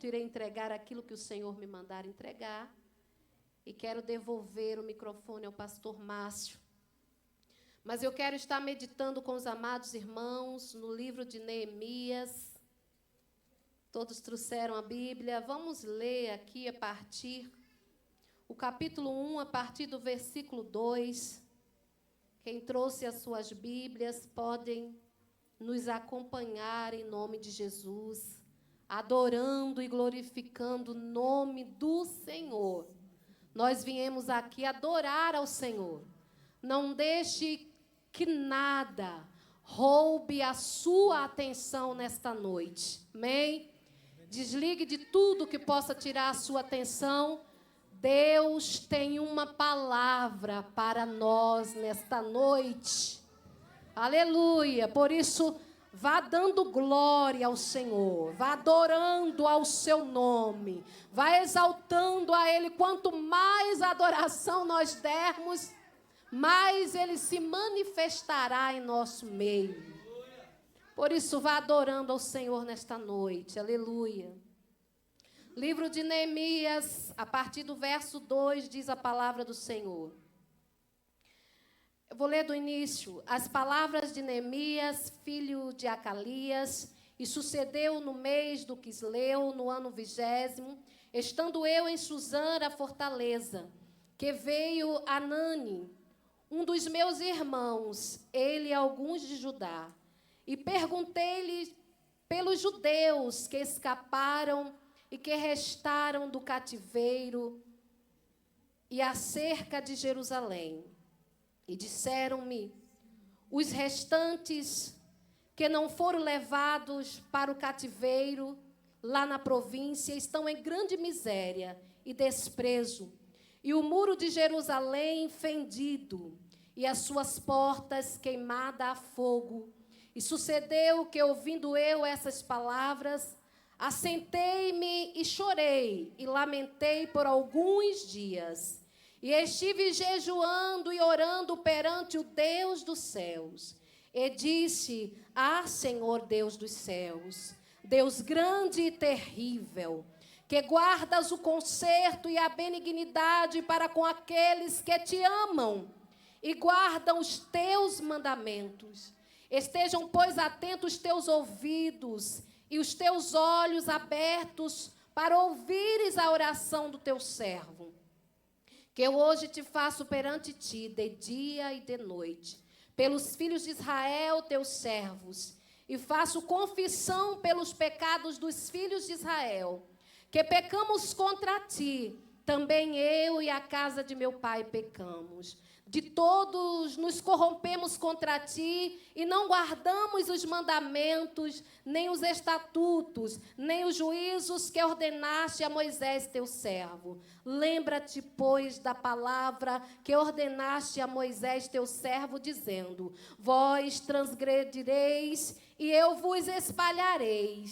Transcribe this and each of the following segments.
culto, irei entregar aquilo que o Senhor me mandar entregar. E quero devolver o microfone ao pastor Márcio. Mas eu quero estar meditando com os amados irmãos no livro de Neemias. Todos trouxeram a Bíblia. Vamos ler aqui a partir, o capítulo 1, a partir do versículo 2. Quem trouxe as suas Bíblias podem nos acompanhar em nome de Jesus, adorando e glorificando o nome do Senhor. Nós viemos aqui adorar ao Senhor. Não deixe que nada roube a sua atenção nesta noite. Amém? Desligue de tudo que possa tirar a sua atenção. Deus tem uma palavra para nós nesta noite. Aleluia. Por isso, vá dando glória ao Senhor. Vá adorando ao seu nome. Vá exaltando a Ele. Quanto mais adoração nós dermos, mais Ele se manifestará em nosso meio. Por isso, vá adorando ao Senhor nesta noite. Aleluia. Livro de Neemias, a partir do verso 2, diz a palavra do Senhor. Eu vou ler do início. As palavras de Neemias, filho de Acalias, e sucedeu no mês do Quisleu, no ano 20º, estando eu em Suzã, a fortaleza, que veio Anani, um dos meus irmãos, ele e alguns de Judá, e perguntei-lhe pelos judeus que escaparam e que restaram do cativeiro e acerca de Jerusalém. E disseram-me, os restantes que não foram levados para o cativeiro lá na província estão em grande miséria e desprezo, e o muro de Jerusalém fendido, e as suas portas queimadas a fogo. E sucedeu que, ouvindo eu essas palavras, assentei-me e chorei, e lamentei por alguns dias. E estive jejuando e orando perante o Deus dos céus. E disse, Senhor Deus dos céus, Deus grande e terrível, que guardas o conserto e a benignidade para com aqueles que te amam e guardam os teus mandamentos. Estejam, pois, atentos os teus ouvidos e os teus olhos abertos para ouvires a oração do teu servo, que eu hoje te faço perante ti, de dia e de noite, pelos filhos de Israel, teus servos, e faço confissão pelos pecados dos filhos de Israel, que pecamos contra ti, também eu e a casa de meu pai pecamos. De todos nos corrompemos contra ti e não guardamos os mandamentos, nem os estatutos, nem os juízos que ordenaste a Moisés, teu servo. Lembra-te, pois, da palavra que ordenaste a Moisés, teu servo, dizendo, vós transgredireis e eu vos espalharei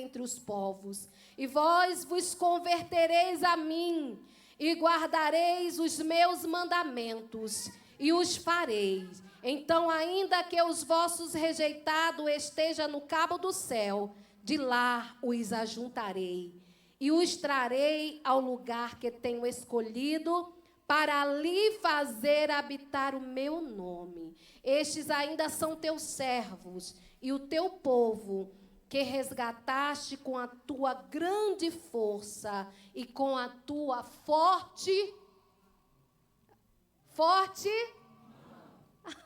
entre os povos, e vós vos convertereis a mim, e guardareis os meus mandamentos, e os fareis. Então, ainda que os vossos rejeitados estejam no cabo do céu, de lá os ajuntarei, e os trarei ao lugar que tenho escolhido, para ali fazer habitar o meu nome. Estes ainda são teus servos, e o teu povo, que resgataste com a tua grande força e com a tua forte.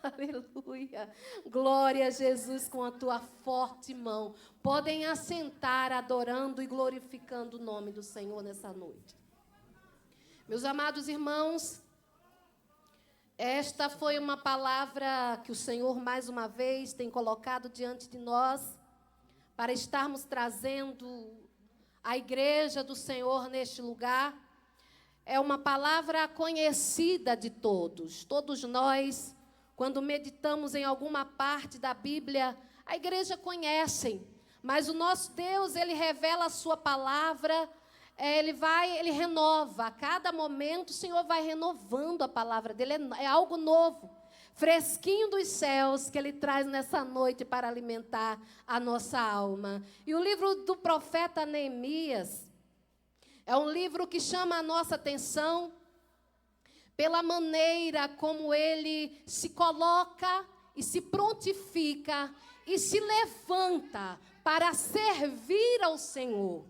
Aleluia. Glória a Jesus, com a tua forte mão. Podem assentar adorando e glorificando o nome do Senhor nessa noite. Meus amados irmãos, esta foi uma palavra que o Senhor mais uma vez tem colocado diante de nós, para estarmos trazendo a igreja do Senhor neste lugar. É uma palavra conhecida de todos. Todos nós, quando meditamos em alguma parte da Bíblia, a igreja conhece. Mas o nosso Deus, Ele revela a sua palavra, Ele renova. A cada momento o Senhor vai renovando a palavra dEle. É algo novo. fresquinho dos céus que Ele traz nessa noite para alimentar a nossa alma. E o livro do profeta Neemias é um livro que chama a nossa atenção pela maneira como ele se coloca e se prontifica e se levanta para servir ao Senhor.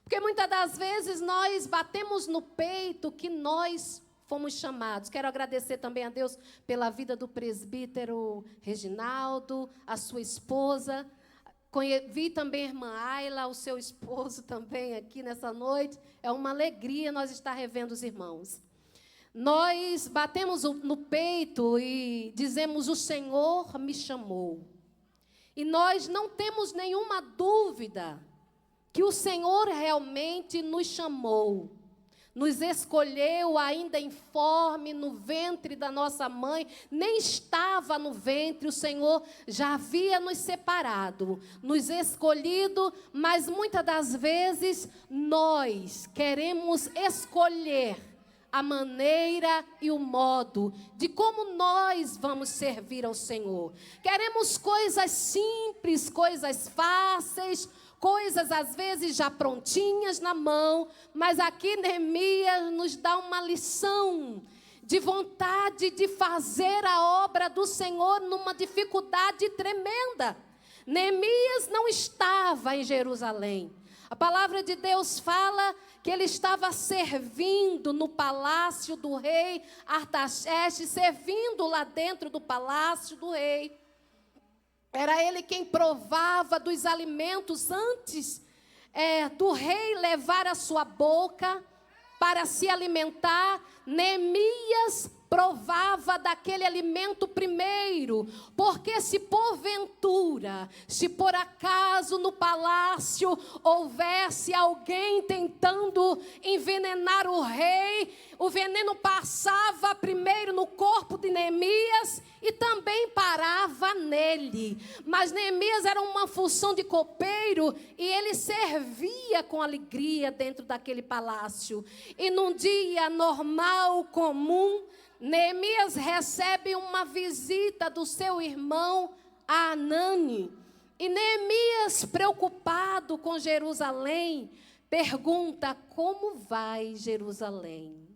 Porque muitas das vezes nós batemos no peito que nós fomos chamados. Quero agradecer também a Deus pela vida do presbítero Reginaldo, a sua esposa. Vi também a irmã Ayla, o seu esposo também aqui nessa noite. É uma alegria nós estar revendo os irmãos. Nós batemos no peito e dizemos: o Senhor me chamou. E nós não temos nenhuma dúvida que o Senhor realmente nos chamou, nos escolheu ainda informe no ventre da nossa mãe, nem estava no ventre, o Senhor já havia nos separado, nos escolhido, mas muitas das vezes nós queremos escolher a maneira e o modo de como nós vamos servir ao Senhor. Queremos coisas simples, coisas fáceis, coisas às vezes já prontinhas na mão, mas aqui Neemias nos dá uma lição de vontade de fazer a obra do Senhor numa dificuldade tremenda. Neemias não estava em Jerusalém. A palavra de Deus fala que ele estava servindo no palácio do rei Artaxerxes, servindo lá dentro do palácio do rei. Era ele quem provava dos alimentos antes do rei levar a sua boca para se alimentar. Neemias provava daquele alimento primeiro, porque se porventura, se por acaso no palácio houvesse alguém tentando envenenar o rei, o veneno passava primeiro no corpo de Neemias e também parava nele. Mas Neemias era uma função de copeiro e ele servia com alegria dentro daquele palácio. E num dia normal, comum, Neemias recebe uma visita do seu irmão Anani. E Neemias, preocupado com Jerusalém, pergunta: como vai Jerusalém?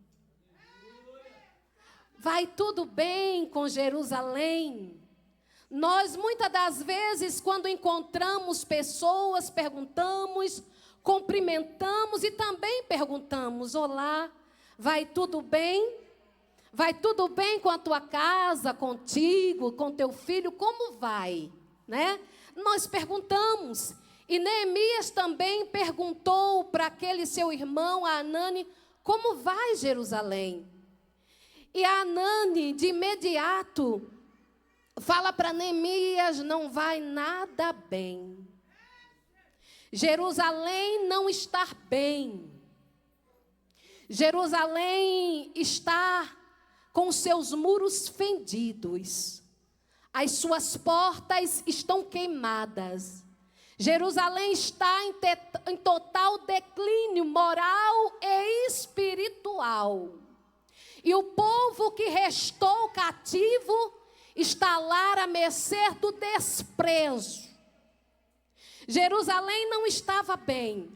Vai tudo bem com Jerusalém? Nós, muitas das vezes, quando encontramos pessoas, perguntamos, cumprimentamos e também perguntamos: olá, vai tudo bem? Vai tudo bem com a tua casa, contigo, com teu filho? Como vai? Né? Nós perguntamos. E Neemias também perguntou para aquele seu irmão, Anani, como vai Jerusalém? E Anani, de imediato, fala para Neemias: não vai nada bem. Jerusalém não está bem. Jerusalém está com seus muros fendidos. As suas portas estão queimadas. Jerusalém está em total declínio moral e espiritual. E o povo que restou cativo está lá à mercê do desprezo. Jerusalém não estava bem.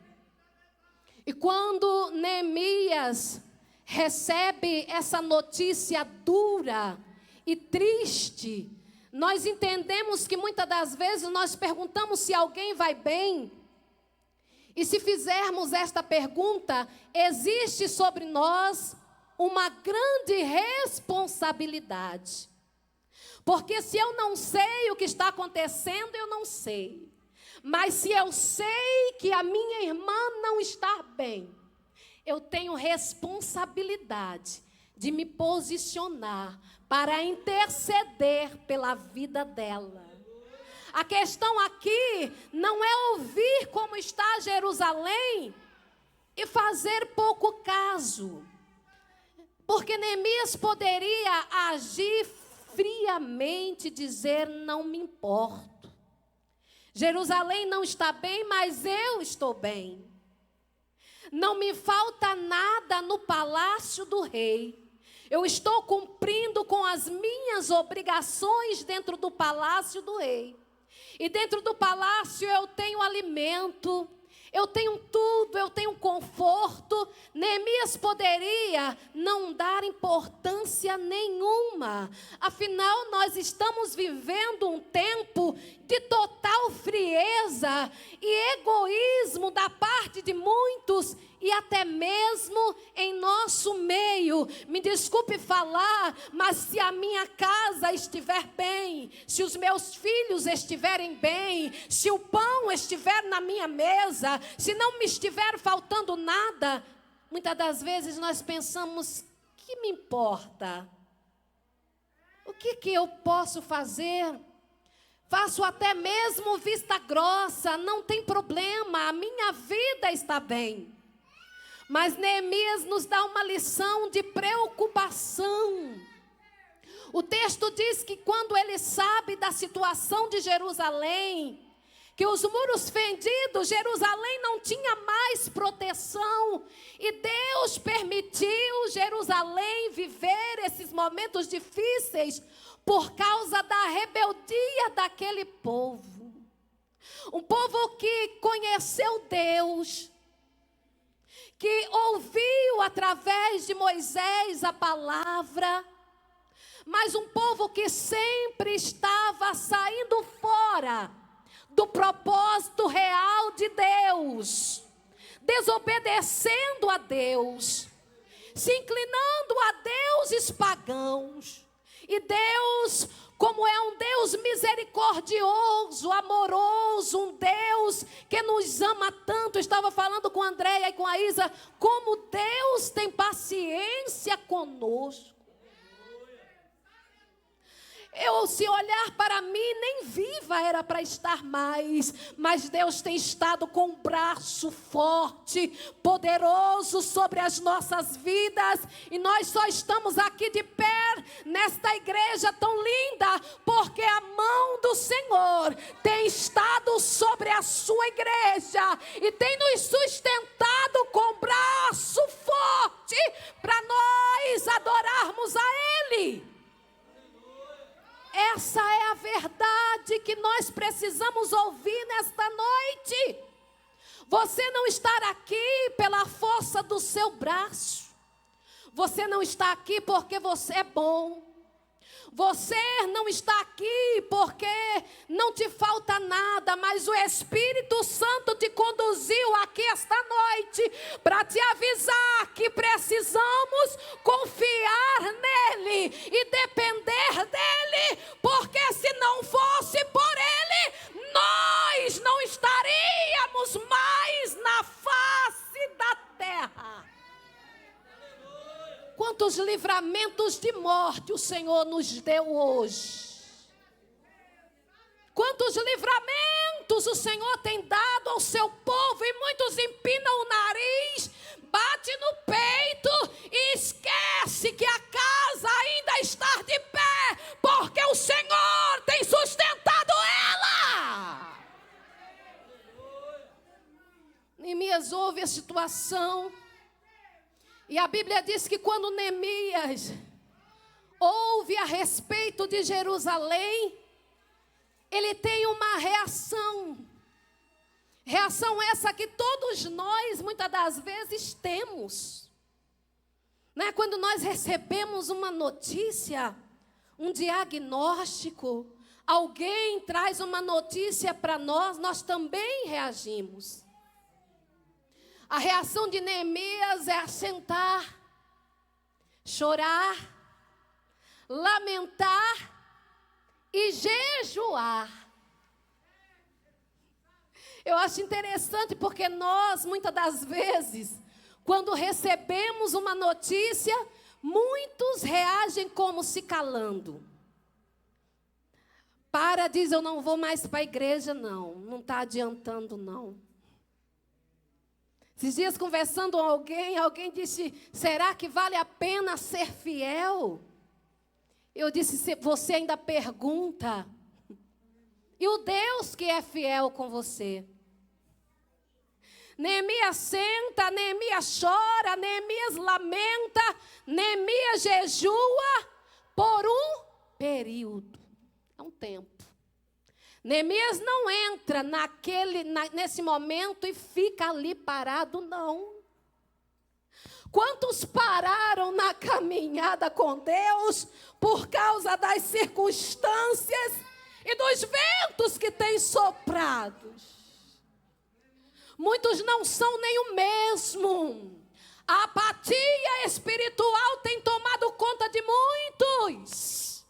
E quando Neemias recebe essa notícia dura e triste, nós entendemos que muitas das vezes nós perguntamos se alguém vai bem. E se fizermos esta pergunta, existe sobre nós uma grande responsabilidade. Porque se eu não sei o que está acontecendo, eu não sei. Mas se eu sei que a minha irmã não está bem, eu tenho responsabilidade de me posicionar para interceder pela vida dela. A questão aqui não é ouvir como está Jerusalém e fazer pouco caso. Porque Neemias poderia agir friamente, dizer: não me importo. Jerusalém não está bem, mas eu estou bem. Não me falta nada no palácio do rei. Eu estou cumprindo com as minhas obrigações dentro do palácio do rei. E dentro do palácio eu tenho alimento, eu tenho tudo, eu tenho conforto. Neemias poderia não dar importância nenhuma. Afinal, nós estamos vivendo um tempo de total frieza e egoísmo da parte de muitos e até mesmo em nosso meio. Me desculpe falar, mas se a minha casa estiver bem, se os meus filhos estiverem bem, se o pão estiver na minha mesa, se não me estiver faltando nada, muitas das vezes nós pensamos, que me importa? O que eu posso fazer? Faço até mesmo vista grossa, não tem problema, a minha vida está bem. Mas Neemias nos dá uma lição de preocupação. O texto diz que quando ele sabe da situação de Jerusalém, que os muros fendidos, Jerusalém não tinha mais proteção, e Deus permitiu Jerusalém viver esses momentos difíceis por causa da rebeldia daquele povo. Um povo que conheceu Deus, que ouviu através de Moisés a palavra, mas um povo que sempre estava saindo fora do propósito real de Deus, desobedecendo a Deus, se inclinando a deuses pagãos. E Deus, como é um Deus misericordioso, amoroso, um Deus que nos ama tanto. Estava falando com a Andréia e com a Isa, como Deus tem paciência conosco. Se olhar para mim, nem viva era para estar mais, mas Deus tem estado com um braço forte, poderoso sobre as nossas vidas, e nós só estamos aqui de pé, nesta igreja tão linda, porque a mão do Senhor tem estado sobre a sua igreja, e tem nos sustentado com braço forte, para nós adorarmos a Ele. Essa é a verdade que nós precisamos ouvir nesta noite. Você não está aqui pela força do seu braço. Você não está aqui porque você é bom. Você não está aqui porque não te falta nada, mas o Espírito Santo te conduziu aqui esta noite para te avisar que precisamos confiar nele e depender dele, porque se não fosse por ele, nós não estaríamos mais na face da terra. Quantos livramentos de morte o Senhor nos deu hoje? Quantos livramentos o Senhor tem dado ao seu povo, e muitos empinam o nariz, bate no peito e esquece que a casa ainda está de pé, porque o Senhor tem sustentado ela. Neemias ouve a situação. E a Bíblia diz que quando Neemias ouve a respeito de Jerusalém, ele tem uma reação. Reação essa que todos nós, muitas das vezes, temos. Né? Quando nós recebemos uma notícia, um diagnóstico, alguém traz uma notícia para nós, nós também reagimos. A reação de Neemias é assentar, chorar, lamentar e jejuar. Eu acho interessante porque nós, muitas das vezes, quando recebemos uma notícia, muitos reagem como se calando. Diz, eu não vou mais para a igreja, não está adiantando, não. Esses dias, conversando com alguém disse, será que vale a pena ser fiel? Eu disse, você ainda pergunta? E o Deus que é fiel com você? Neemias senta, Neemias chora, Neemias lamenta, Neemias jejua por um período. É um tempo. Neemias não entra nesse momento e fica ali parado, não. Quantos pararam na caminhada com Deus por causa das circunstâncias e dos ventos que têm soprado? Muitos não são nem o mesmo. A apatia espiritual tem tomado conta de muitos.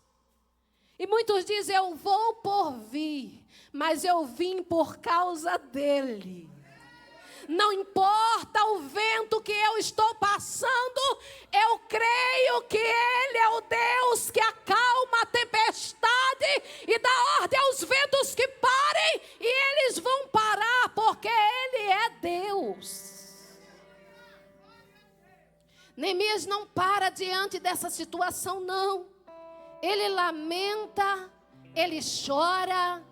E muitos dizem, eu vou por vir, mas eu vim por causa dele. Não importa o vento que eu estou passando, eu creio que ele é o Deus que acalma a tempestade e dá ordem aos ventos que parem, e eles vão parar, porque ele é Deus. Neemias não para diante dessa situação, não. Ele lamenta, ele chora,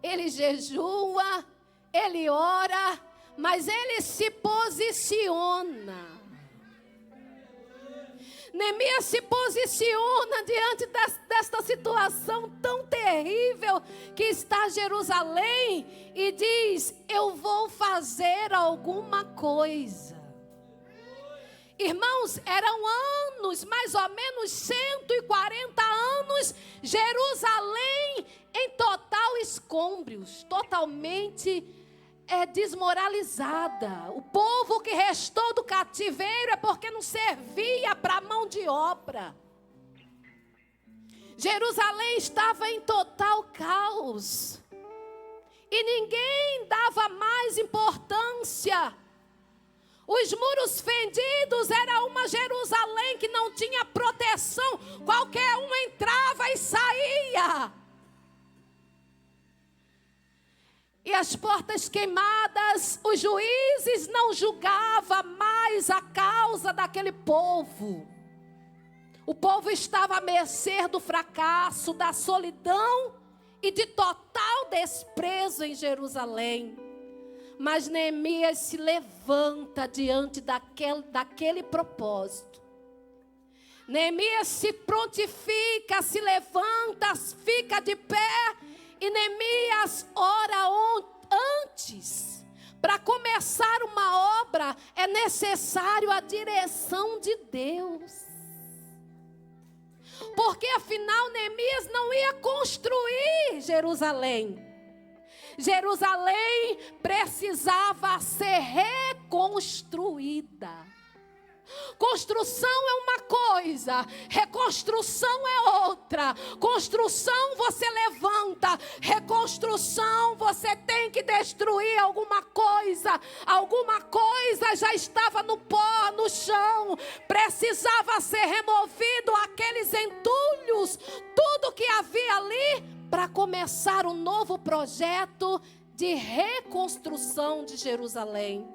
ele jejua, ele ora, mas ele se posiciona. Neemias se posiciona diante desta situação tão terrível que está Jerusalém e diz, eu vou fazer alguma coisa. Irmãos, eram anos, mais ou menos 140 anos, Jerusalém em total escombros, totalmente desmoralizada. O povo que restou do cativeiro é porque não servia para a mão de obra. Jerusalém estava em total caos. E ninguém dava mais importância. Os muros fendidos era uma Jerusalém que não tinha proteção. Qualquer um entrava e saía. E as portas queimadas, os juízes não julgavam mais a causa daquele povo. O povo estava à mercê do fracasso, da solidão e de total desprezo em Jerusalém. Mas Neemias se levanta diante daquele propósito. Neemias se prontifica, se levanta, fica de pé. E Neemias ora antes. Para começar uma obra é necessário a direção de Deus. Porque afinal Neemias não ia construir Jerusalém. Jerusalém precisava ser reconstruída. Construção é uma coisa, reconstrução é outra. Construção você levanta, reconstrução você tem que destruir alguma coisa. Alguma coisa já estava no pó, no chão, precisava ser removido aqueles entulhos, tudo que havia ali, para começar um novo projeto de reconstrução de Jerusalém.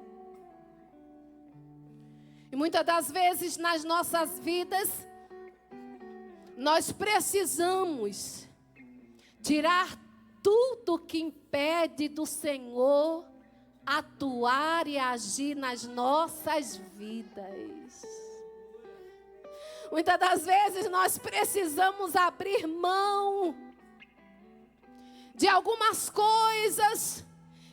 E muitas das vezes nas nossas vidas, nós precisamos tirar tudo que impede do Senhor atuar e agir nas nossas vidas. Muitas das vezes nós precisamos abrir mão de algumas coisas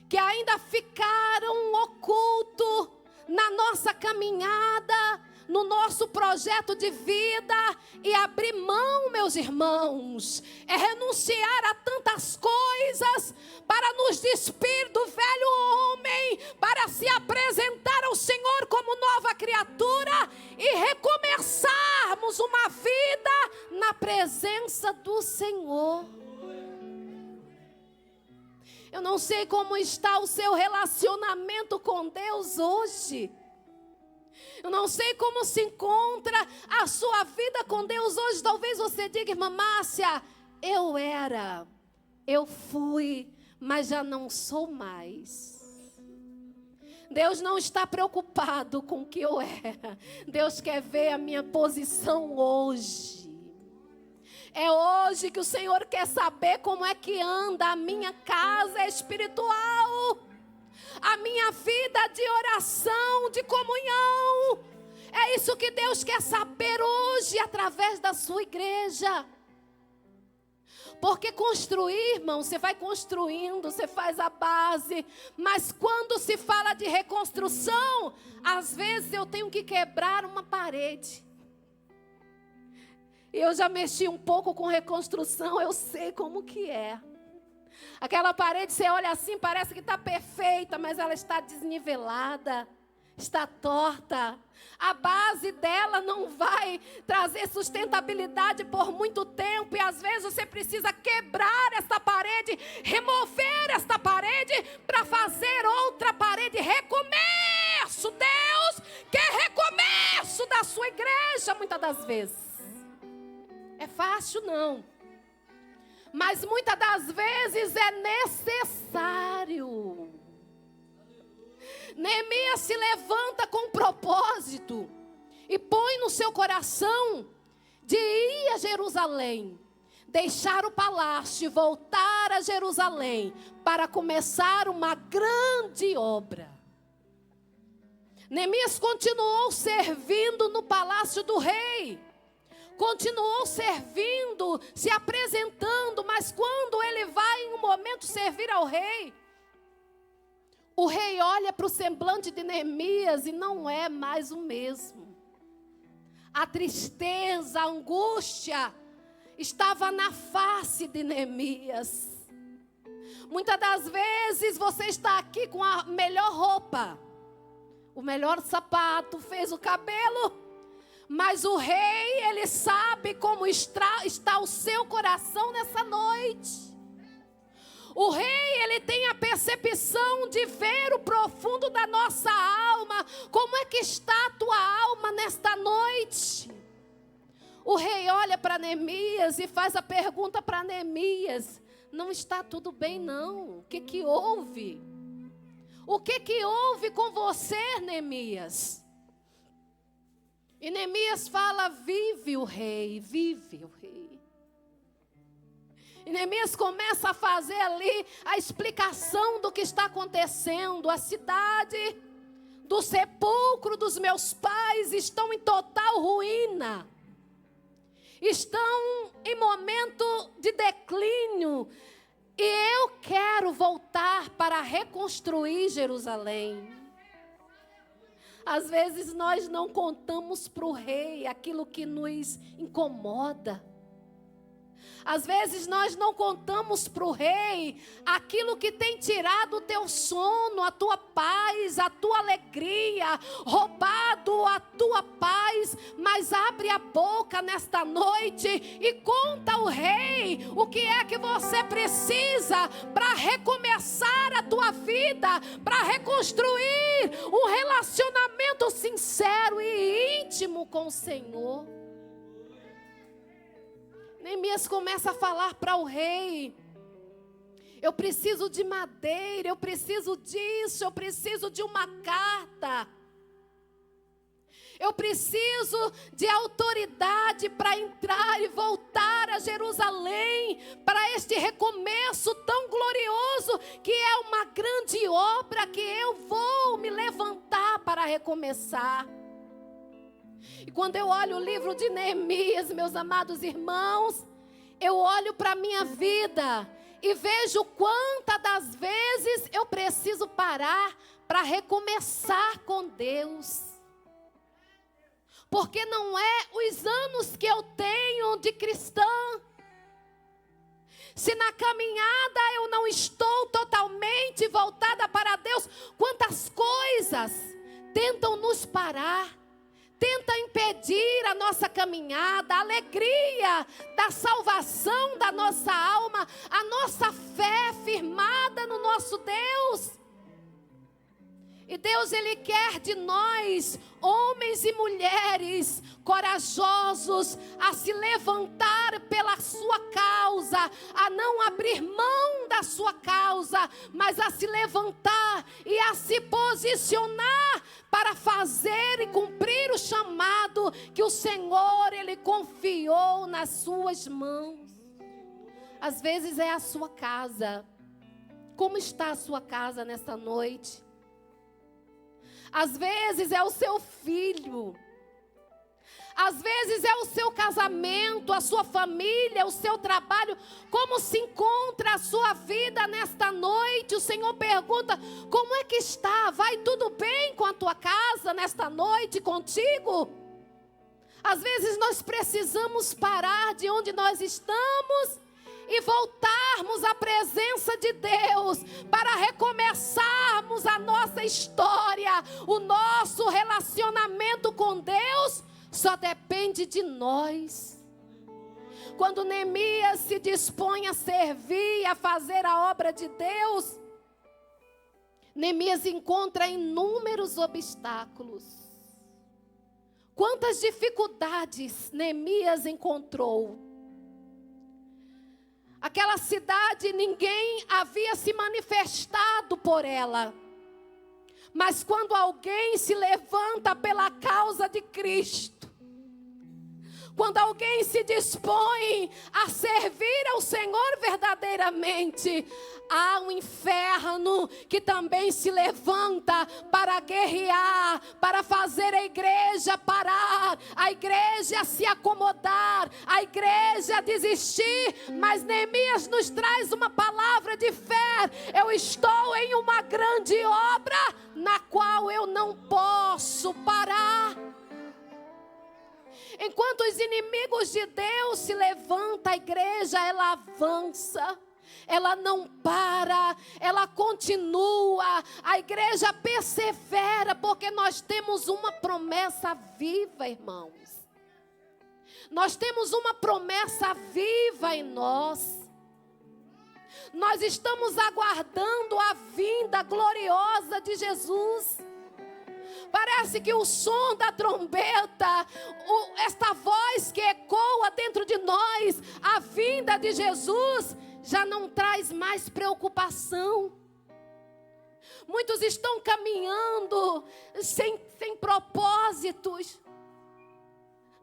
que ainda ficaram ocultas na nossa caminhada, no nosso projeto de vida. E abrir mão, meus irmãos, é renunciar a tantas coisas para nos despir do velho homem, para se apresentar ao Senhor como nova criatura e recomeçarmos uma vida na presença do Senhor. Eu não sei como está o seu relacionamento com Deus hoje. Eu não sei como se encontra a sua vida com Deus hoje. Talvez você diga, irmã Márcia, eu fui, mas já não sou mais. Deus não está preocupado com o que eu era. Deus quer ver a minha posição hoje. É hoje que o Senhor quer saber como é que anda a minha casa espiritual. a minha vida de oração, de comunhão. É isso que Deus quer saber hoje através da sua igreja. Porque construir, irmão, você vai construindo, você faz a base. Mas quando se fala de reconstrução, às vezes eu tenho que quebrar uma parede. Eu já mexi um pouco com reconstrução, eu sei como que é. Aquela parede, você olha assim, parece que está perfeita, mas ela está desnivelada, está torta. A base dela não vai trazer sustentabilidade por muito tempo. E às vezes você precisa quebrar essa parede, remover esta parede para fazer outra parede. Recomeço. Deus quer recomeço da sua igreja muitas das vezes. É fácil não. Mas muitas das vezes é necessário. Neemias se levanta com propósito e põe no seu coração de ir a Jerusalém, deixar o palácio e voltar a Jerusalém para começar uma grande obra. Neemias continuou servindo no palácio do rei, continuou servindo, se apresentando, mas quando ele vai em um momento servir ao rei, o rei olha para o semblante de Neemias e não é mais o mesmo. A tristeza, a angústia estava na face de Neemias. Muitas das vezes você está aqui com a melhor roupa, o melhor sapato, fez o cabelo, mas o rei, ele sabe como está o seu coração nessa noite. O rei, ele tem a percepção de ver o profundo da nossa alma. Como é que está a tua alma nesta noite? O rei olha para Neemias e faz a pergunta para Neemias: não está tudo bem não? O que que houve? O que que houve com você, Neemias? E Neemias fala: vive o rei, vive o rei. E Neemias começa a fazer ali a explicação do que está acontecendo. A cidade do sepulcro dos meus pais estão em total ruína. Estão em momento de declínio. E eu quero voltar para reconstruir Jerusalém. Às vezes nós não contamos para o rei aquilo que nos incomoda. Às vezes nós não contamos para o rei aquilo que tem tirado o teu sono, a tua paz, a tua alegria, roubado a tua paz. Mas abre a boca nesta noite e conta ao rei o que é que você precisa para recomeçar a tua vida, para reconstruir um relacionamento sincero e íntimo com o Senhor. Neemias começa a falar para o rei: eu preciso de madeira, eu preciso disso, eu preciso de uma carta. Eu preciso de autoridade para entrar e voltar a Jerusalém, para este recomeço tão glorioso, que é uma grande obra que eu vou me levantar para recomeçar. E quando eu olho o livro de Neemias, meus amados irmãos, eu olho para a minha vida e vejo quantas das vezes eu preciso parar para recomeçar com Deus. Porque não é os anos que eu tenho de cristã. Se na caminhada eu não estou totalmente voltada para Deus, quantas coisas tentam nos parar. Tenta impedir a nossa caminhada, a alegria da salvação da nossa alma, a nossa fé firmada no nosso Deus. E Deus, Ele quer de nós, homens e mulheres corajosos, a se levantar pela sua causa, a não abrir mão da sua causa, mas a se levantar e a se posicionar para fazer e cumprir o chamado que o Senhor, Ele confiou nas suas mãos. Às vezes é a sua casa. Como está a sua casa nessa noite? Às vezes é o seu filho. Às vezes é o seu casamento, a sua família, o seu trabalho. Como se encontra a sua vida nesta noite? O Senhor pergunta: como é que está? Vai tudo bem com a tua casa nesta noite, contigo? Às vezes nós precisamos parar de onde nós estamos e voltarmos à presença de Deus para recomeçarmos a nossa história. O nosso relacionamento com Deus só depende de nós. Quando Neemias se dispõe a servir, a fazer a obra de Deus, Neemias encontra inúmeros obstáculos. Quantas dificuldades Neemias encontrou. Aquela cidade, ninguém havia se manifestado por ela. Mas quando alguém se levanta pela causa de Cristo, quando alguém se dispõe a servir ao Senhor verdadeiramente, há um inferno que também se levanta para guerrear, para fazer a igreja parar, a igreja se acomodar, a igreja desistir. Mas Neemias nos traz uma palavra de fé: eu estou em uma grande obra na qual eu não posso parar. Enquanto os inimigos de Deus se levantam, a igreja ela avança, ela não para, ela continua, a igreja persevera, porque nós temos uma promessa viva, irmãos. Nós temos uma promessa viva em nós. Nós estamos aguardando a vinda gloriosa de Jesus. Parece que o som da trombeta, esta voz que ecoa dentro de nós, a vinda de Jesus, já não traz mais preocupação. Muitos estão caminhando sem propósitos.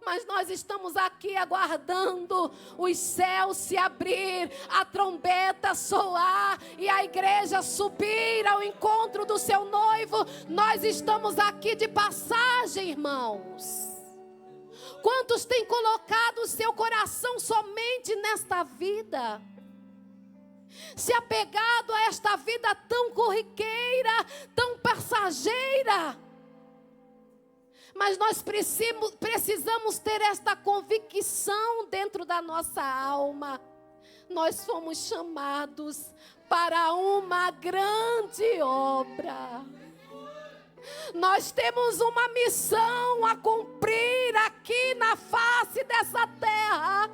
Mas nós estamos aqui aguardando os céus se abrir, a trombeta soar e a igreja subir ao encontro do seu noivo. Nós estamos aqui de passagem, irmãos. Quantos têm colocado o seu coração somente nesta vida? Se apegado a esta vida tão corriqueira, tão passageira. Mas nós precisamos ter esta convicção dentro da nossa alma. Nós fomos chamados para uma grande obra. Nós temos uma missão a cumprir aqui na face dessa terra.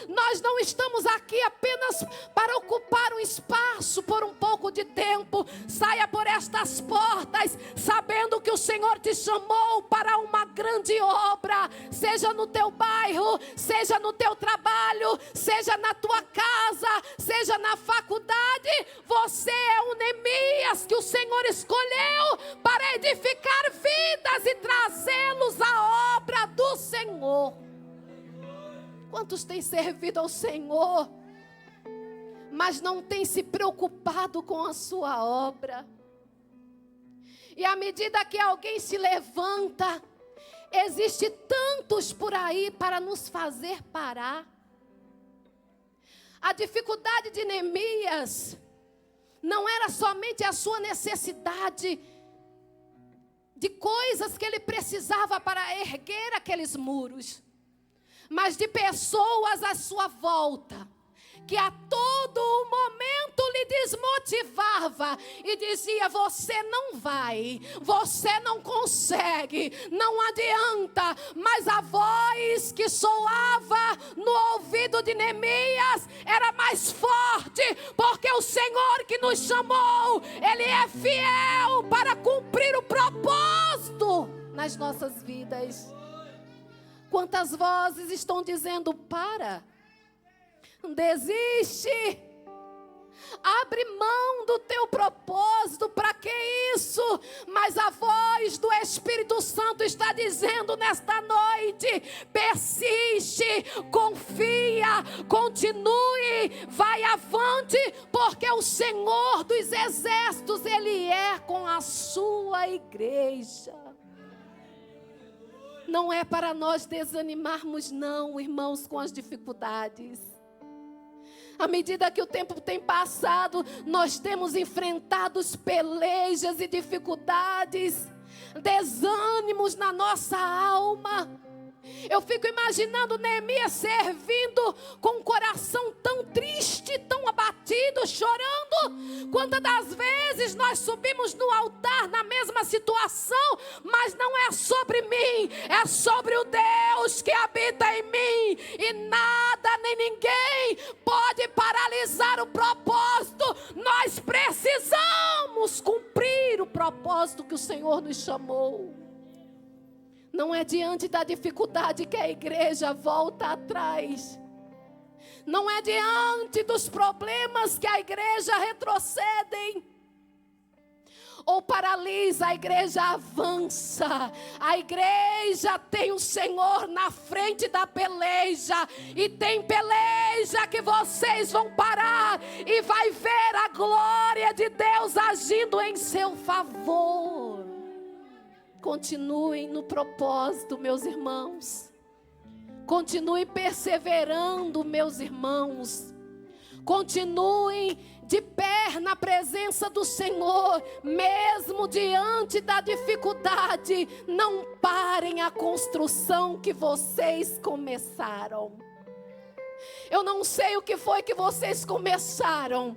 Nós não estamos aqui apenas para ocupar um espaço por um pouco de tempo. Saia por estas portas sabendo que o Senhor te chamou para uma grande obra. Seja no teu bairro, seja no teu trabalho, seja na tua casa, seja na faculdade. Você é um Neemias que o Senhor escolheu para edificar vidas e trazê-los à obra do Senhor. Quantos têm servido ao Senhor, mas não têm se preocupado com a sua obra? E à medida que alguém se levanta, existe tantos por aí para nos fazer parar. A dificuldade de Neemias não era somente a sua necessidade de coisas que ele precisava para erguer aqueles muros, mas de pessoas à sua volta, que a todo momento lhe desmotivava e dizia: você não vai, você não consegue, não adianta. Mas a voz que soava no ouvido de Neemias era mais forte, porque o Senhor que nos chamou, Ele é fiel para cumprir o propósito nas nossas vidas. Quantas vozes estão dizendo: para, desiste, Abre mão do teu propósito. Para que isso? Mas a voz do Espírito Santo está dizendo nesta noite: persiste, confia, continue, vai avante, porque o Senhor dos Exércitos, Ele é com a sua igreja. Não é para nós desanimarmos, não, irmãos, com as dificuldades. À medida que o tempo tem passado, nós temos enfrentado pelejas e dificuldades, desânimos na nossa alma. Eu fico imaginando Neemias servindo com um coração tão triste, tão abatido, chorando. Quantas das vezes nós subimos no altar na mesma situação, mas não é sobre mim, é sobre o Deus que habita em mim. E nada nem ninguém pode paralisar o propósito. Nós precisamos cumprir o propósito que o Senhor nos chamou. Não é diante da dificuldade que a igreja volta atrás. Não é diante dos problemas que a igreja retrocede ou paralisa. A igreja avança. A igreja tem o Senhor na frente da peleja. E tem peleja que vocês vão parar e vai ver a glória de Deus agindo em seu favor. Continuem no propósito, meus irmãos. Continuem perseverando, meus irmãos. Continuem de pé na presença do Senhor, mesmo diante da dificuldade. Não parem a construção que vocês começaram. Eu não sei o que foi que vocês começaram.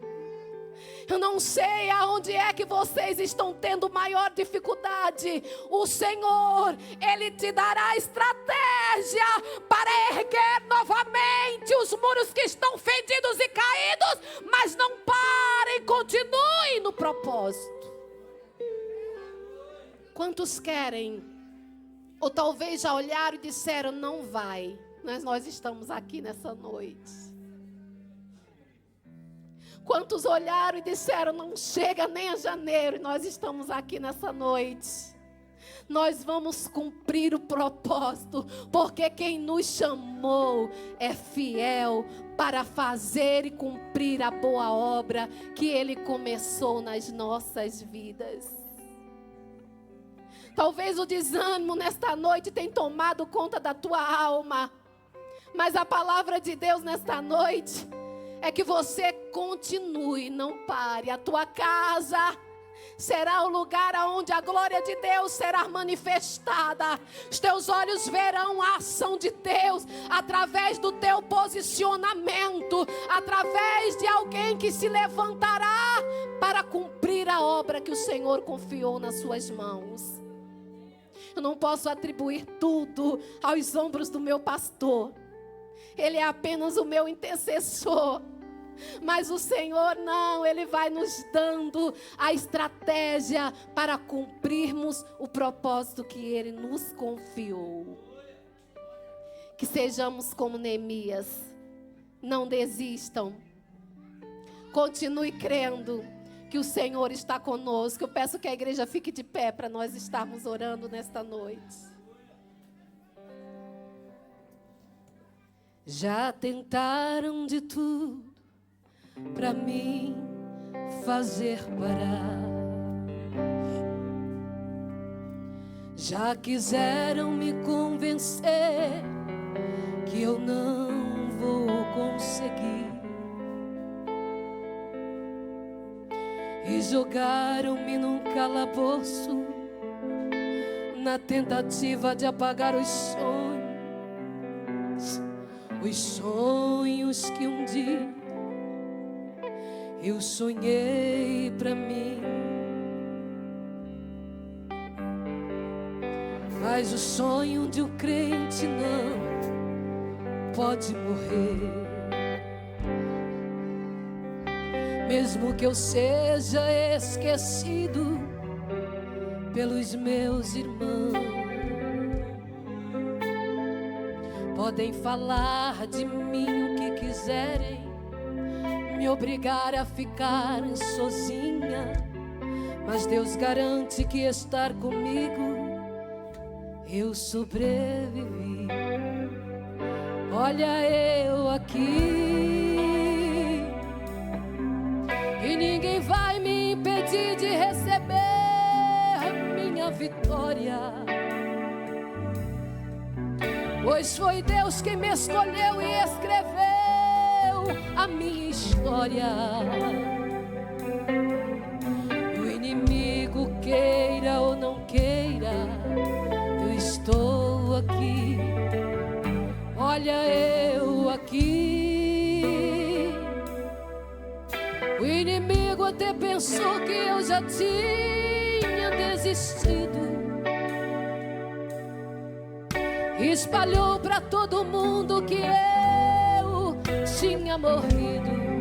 Eu não sei aonde é que vocês estão tendo maior dificuldade. O Senhor, Ele te dará estratégia para erguer novamente os muros que estão fendidos e caídos. Mas não parem, continuem no propósito. Quantos querem? Ou talvez já olharam e disseram: não vai. Mas nós estamos aqui nessa noite. Quantos olharam e disseram: não chega nem a janeiro, e nós estamos aqui nessa noite. Nós vamos cumprir o propósito, porque quem nos chamou é fiel para fazer e cumprir a boa obra que Ele começou nas nossas vidas. Talvez o desânimo nesta noite tenha tomado conta da tua alma, mas a palavra de Deus nesta noite é que você continue, não pare. A tua casa será o lugar onde a glória de Deus será manifestada. Os teus olhos verão a ação de Deus através do teu posicionamento, através de alguém que se levantará para cumprir a obra que o Senhor confiou nas suas mãos. Eu não posso atribuir tudo aos ombros do meu pastor. Ele é apenas o meu intercessor. Mas o Senhor não, Ele vai nos dando a estratégia para cumprirmos o propósito que Ele nos confiou. Que sejamos como Neemias, não desistam, continue crendo que o Senhor está conosco. Eu peço que a igreja fique de pé para nós estarmos orando nesta noite. Já tentaram de tudo para mim fazer parar. Já quiseram me convencer que eu não vou conseguir. E jogaram-me num calabouço na tentativa de apagar os sonhos que um dia eu sonhei pra mim. Mas o sonho de um crente não pode morrer. Mesmo que eu seja esquecido pelos meus irmãos, podem falar de mim o que quiserem, me obrigar a ficar sozinha, mas Deus garante que estar comigo eu sobrevivi. Olha eu aqui, e ninguém vai me impedir de receber minha vitória, pois foi Deus quem me escolheu e escreveu a minha história. E o inimigo queira ou não queira, eu estou aqui. Olha eu aqui. O inimigo até pensou que eu já tinha desistido, espalhou para todo mundo que eu tinha morrido.